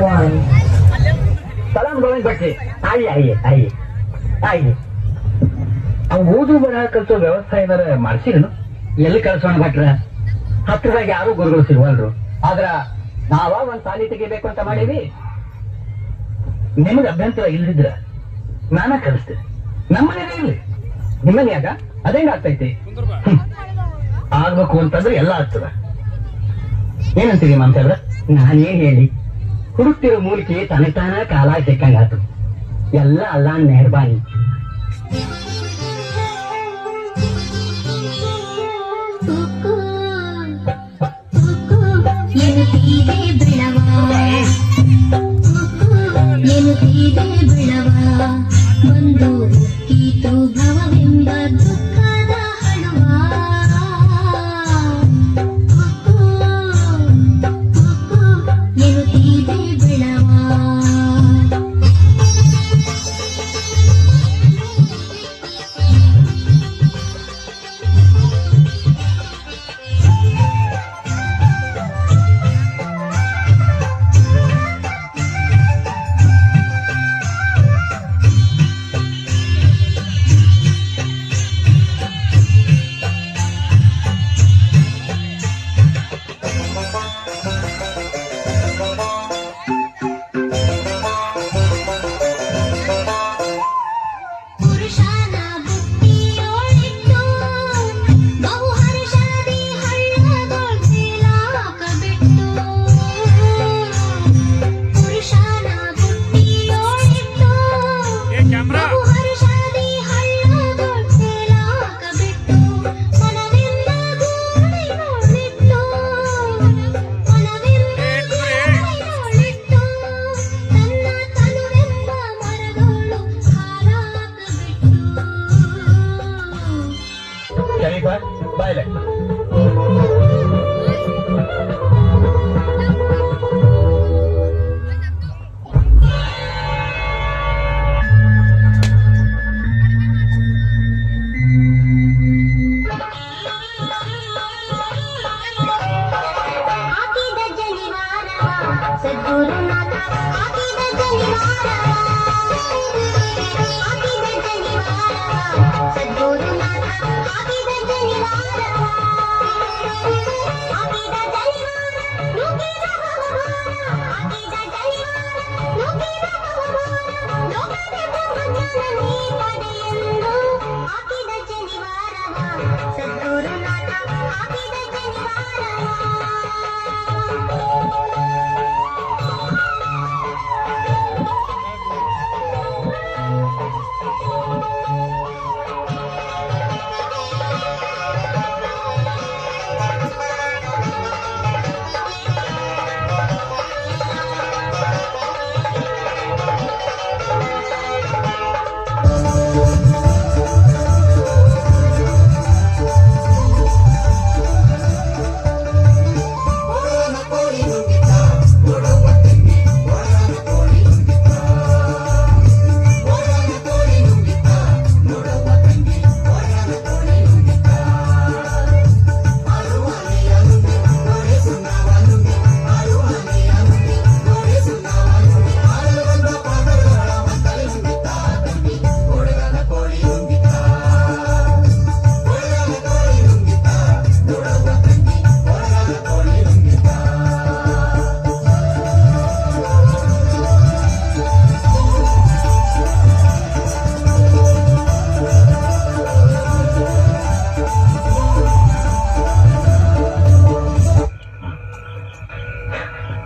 one. Salam going back. ಆಯ್ತು ಅವ್ ಓದು ಬರಹ ಕಲ್ಸೋ ವ್ಯವಸ್ಥೆ ಏನಾರ ಮಾಡ್ಸಿರೇನು? ಎಲ್ಲಿ ಕಲ್ಸೋಣ ಭಟ್ರ? ಹತ್ರದಾಗ ಯಾರು ಗುರುಗಳು ಸಿಗುವಲ್ರು. ಆದ್ರ ನಾವ ಒಂದ್ ಸಾಲಿ ತೆಗಿಬೇಕು ಅಂತ ಮಾಡೀವಿ. ನಿಮಗೆ ಅಭ್ಯಂತರ ಇಲ್ದಿದ್ರ ನಾನ ಕಲಿಸ್ತೇನೆ. ನಮ್ಮನೇನೆ ಇರ್ಲಿ, ನಿಮ್ಮನೆ ಯಾಕ ಅದೇಂಗ ಆಗ್ತೈತಿ? ಆಗ್ಬೇಕು ಅಂತಂದ್ರೆ ಎಲ್ಲ ಆಗ್ತದ. ಏನಂತೀರಿ ಮಾಂಸವ್ರ? ನಾನೇನ್ ಹೇಳಿ, ಹುಡುಕ್ತಿರೋ ಮೂಲಕ ತನತಾನ ಕಾಲ ಸಿಕ್ಕಂಗಾತು. ಎಲ್ಲ ಅಲ್ಲಾಹ್ ಮೆಹರ್ಬಾನಿ. ಒಂದು ಕೀತು ಭವವೆಂಬ ದುಃಖದ ಹಳುವ ಎನ್ನುತ್ತೀದೆ ಬಿಳವ. ಬಾಯ್ಲೆ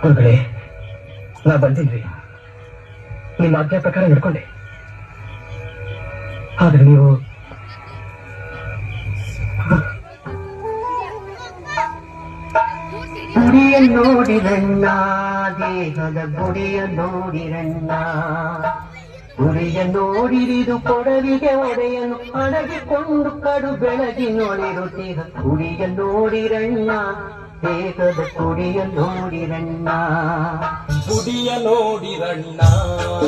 ಗುರುಗಳೇ, ನಾ ಬಂದಿದ್ವಿ, ನಿಮ್ಮ ಆಜ್ಞೆ ಪ್ರಕಾರ ನಡ್ಕೊಂಡೆ. ಆದ್ರೆ ನೀವು ಗುಡಿಯ ನೋಡಿರಣ್ಣ, ದೇಹದ ಗುಡಿಯ ನೋಡಿರಣ್ಣ, ಗುಡಿಯ ನೋಡಿರಿದು ಕೊಡಲಿಗೆ ಒಡೆಯನು ಅಡಗಿಕೊಂಡು ಕಡು ಬೆಳಗಿ ನೋಡಿರುತ್ತೀರ. ಗುಡಿಯ ನೋಡಿರಣ್ಣ, ದೇಹದ ಗುಡಿಯ ನೋಡಿರಣ್ಣ, ಗುಡಿಯ ನೋಡಿರಣ್ಣ,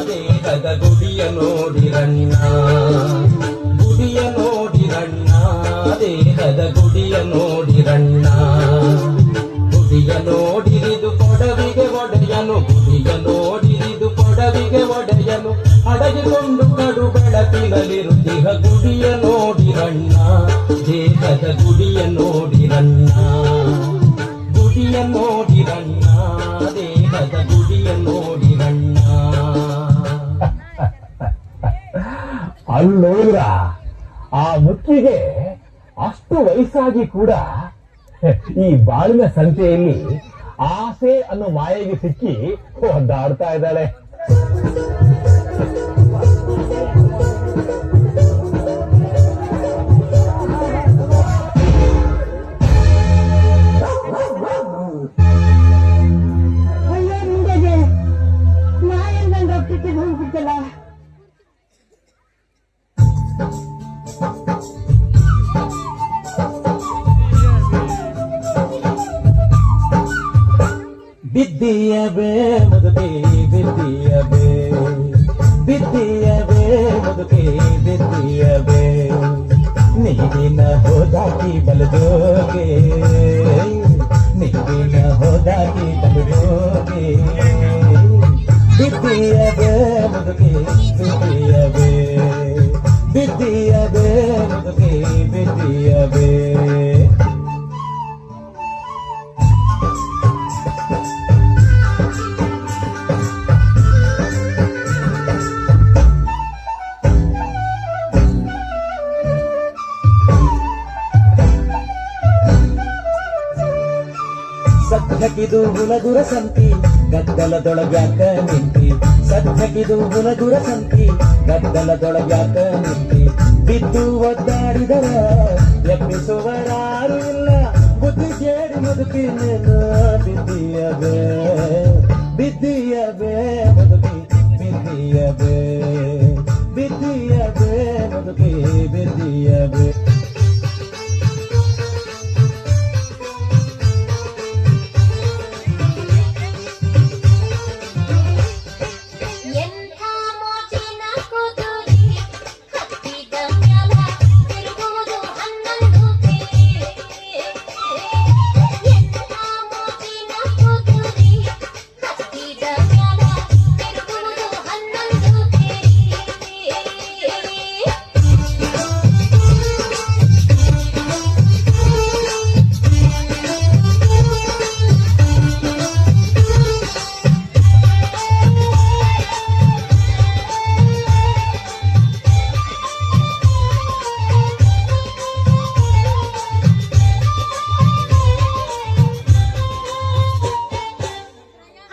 ದೇಹದ ಗುಡಿಯ ನೋಡಿರಣ್ಣ, ಗುಡಿಯ ನೋಡಿರಣ್ಣ, ದೇಹದ ಗುಡಿಯ ನೋಡಿರಣ್ಣ, ಗುಡಿಯ ನೋಡಿರಿದು ಕೊಡವಿಗೆ ಒಡೆಯನು ಹುಡುಗಿಯ ನೋಡಿರಿದು ಕೊಡವಿಗೆ ಒಡೆಯನು ಅಡಗಿಕೊಂಡು ಕಡು ಬೆಳಕಿನಲ್ಲಿರುತ್ತಿಹ ಗುಡಿಯ ನೋಡಿರಣ್ಣ ದೇಹದ ಗುಡಿಯ ನೋಡಿರಣ್ಣ ಗುಡಿಯ ನೋಡಿರಣ್ಣ ದೇಹದ ಗುಡಿಯ ನೋಡಿರಣ್ಣ ಅಲ್ಲೋದ್ರ ಆ ಮುತ್ತಿಗೆ ಅಷ್ಟು ವಯಸ್ಸಾಗಿ ಕೂಡ ಈ ಬಾಳಿನ ಸಂತೆಯಲ್ಲಿ ಆಸೆ ಅನ್ನೋ ಮಾಯೆಗೆ ಸಿಕ್ಕಿ ಒದ್ದಾಡ್ತಾ ಇದ್ದಾಳೆ. ಬಿದ್ದಿಯಬೇ ಮುದುಕೆ ಬಿದ್ದಿಯಬೇ ಬಿದ್ದಿಯಬೇ ಮುದುಕೆ ಬಿದ್ದಿಯಬೇ ನೀರಿನ ಹೋದಾಕಿ ಬಲದೋಗೆ ನೀರಿನ ಹೋದಾಕಿ ಬಲದೋಗೆ ಬಿದ್ದಿಯಬೇ ಮುದುಕೆ ಬಿದ್ದಿಯಬೇ ಬಿದ್ದಿಯಬೇ ಮುದುಕೆ ಬಿದ್ದಿಯಬೇ ಸದ್ಯಕಿದು ಹುಲದುರ ಸಂತಿ ಗದ್ದಲದೊಳಗ್ಯಾಕ ನಿಂತಿ ಸದ್ಯಕಿದು ಹುಲದುರ ಸಂತಿ ಗದ್ದಲದೊಳಗ್ಯಾಕ ನಿಂತಿ ಬಿದ್ದು ಒದ್ದಾಡಿದರ ಎಬ್ಬಿಸುವರಾರು ಇಲ್ಲ ಬುದ್ಧಿ ಕೇಳಿ ಮುದುಕಿ ನೀನು ಬಿದ್ದಿಯಬೇ ಬಿದ್ದಿಯಬೇ ಮುದುಕಿ ಬಿದ್ದಿಯಬೇ ಬಿದ್ದಿಯಬೇ ಮುದುಕಿ ಬಿದ್ದಿಯಬೇ ಎಂಥ ಮೋಜಿನ ಕುದುರೆ ಹತ್ತಿದ ಮ್ಯಾಲ ತಿರುಗುವುದು 11 ಕೇರಿ. ಎಂಥ ಮೋಜಿನ ಕುದುರೆ ಹತ್ತಿದ ಮ್ಯಾಲ ತಿರುಗುವುದು 11 ಕೇರಿ.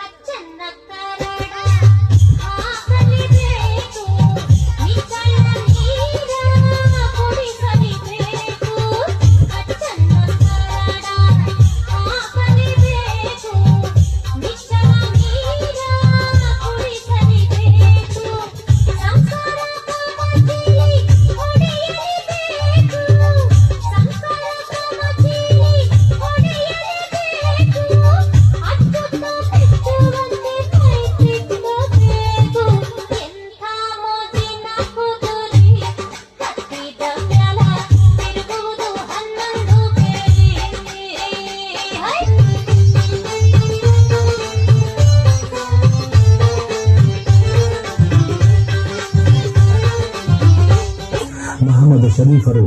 ಅಚ್ಚನ್ನ ಕರಡ ಹಾಕಲಿಬೇಕು ನಿಚ್ಚಳ ನೀರ ಕುಡಿಸಲಿಬೇಕು ಅಚ್ಚನ್ನ ಕರಡ ಹಾಕಲಿಬೇಕು ನಿಚ್ಚಳ ನೀರ ಕುಡಿಸಲಿಬೇಕು ಸಂಸಾರ ಕಾಮಚಿಲಿ ಹೊಡೆಯಲೇಬೇಕು ಸಂಸಾರ ಕಾಮಚಿಲಿ ಹೊಡೆಯಲೇಬೇಕು ಅಚ್ಚುತ್ತ ಬಿಚ್ಚುವಂತೆ ಕೈ ತಿಕ್ಕಬೇಕು ಎಂಥ ಮೋಜಿನ ಕುದುರೆ ಹತ್ತಿದ ಮ್ಯಾಲ ತಿರುಗುವುದು 11 ಕೇರಿ. ಹೈ ಮಹಮ್ಮದ್ ಶರೀಫರು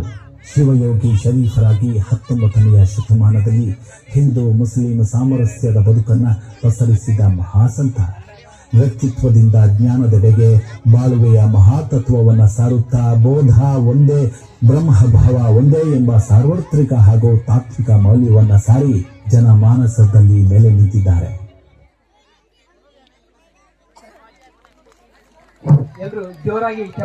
ಶಿವಯೋಗಿ ಶರೀಫರಾಗಿ 19ನೆಯ ಶತಮಾನದಲ್ಲಿ ಹಿಂದೂ ಮುಸ್ಲಿಂ ಸಾಮರಸ್ಯದ ಬದುಕನ್ನ ಪಸರಿಸಿದ ಮಹಾಸಂತ. ವ್ಯಕ್ತಿತ್ವದಿಂದ ಜ್ಞಾನದೆಡೆಗೆ ಬಾಳುವೆಯ ಮಹಾತತ್ವವನ್ನು ಸಾರುತ್ತಾ ಬೋಧ ಒಂದೇ ಬ್ರಹ್ಮಭಾವ ಒಂದೇ ಎಂಬ ಸಾರ್ವತ್ರಿಕ ಹಾಗೂ ತಾತ್ವಿಕ ಮೌಲ್ಯವನ್ನ ಸಾರಿ ಜನಮಾನಸದಲ್ಲಿ ನೆಲೆ ನಿಂತಿದ್ದಾರೆ. ಎಲ್ರು ಜೋರಾಗಿ